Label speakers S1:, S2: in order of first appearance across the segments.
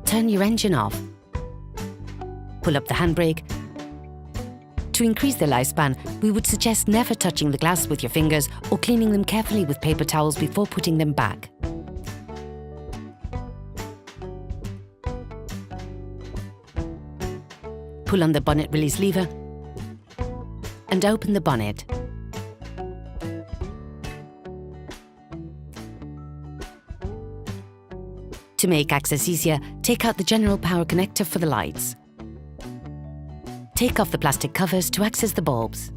S1: turn your engine off. Pull up the handbrake. To increase their lifespan, we would suggest never touching the glass with your fingers or cleaning them carefully with paper towels before putting them back. Pull on the bonnet release lever and open the bonnet. To make access easier, take out the general power connector for the lights. Take off the plastic covers to access the bulbs.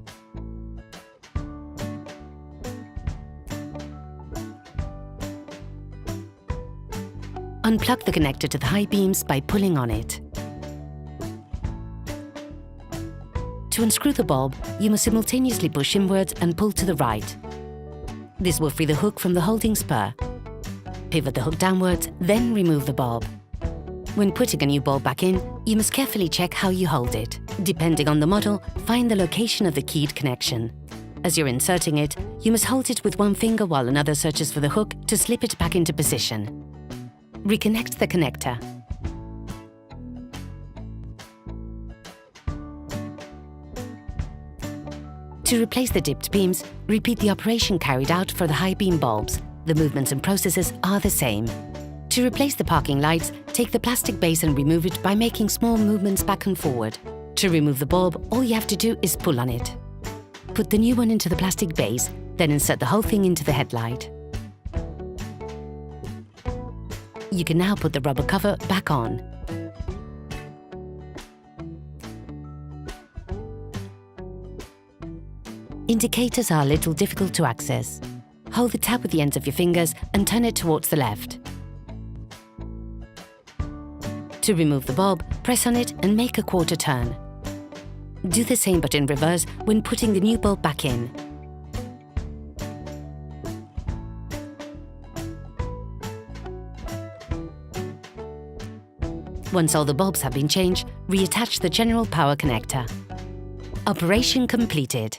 S1: Unplug the connector to the high beams by pulling on it. To unscrew the bulb, you must simultaneously push inwards and pull to the right. This will free the hook from the holding spur. Pivot the hook downwards, then remove the bulb. When putting a new bulb back in, you must carefully check how you hold it. Depending on the model, find the location of the keyed connection. As you're inserting it, you must hold it with one finger while another searches for the hook to slip it back into position. Reconnect the connector. To replace the dipped beams, repeat the operation carried out for the high beam bulbs. The movements and processes are the same. To replace the parking lights, take the plastic base and remove it by making small movements back and forward. To remove the bulb, all you have to do is pull on it. Put the new one into the plastic base, then insert the whole thing into the headlight. You can now put the rubber cover back on. Indicators are a little difficult to access. Hold the tab with the ends of your fingers and turn it towards the left. To remove the bulb, press on it and make a quarter turn. Do the same but in reverse when putting the new bulb back in. Once all the bulbs have been changed, reattach the general power connector. Operation completed.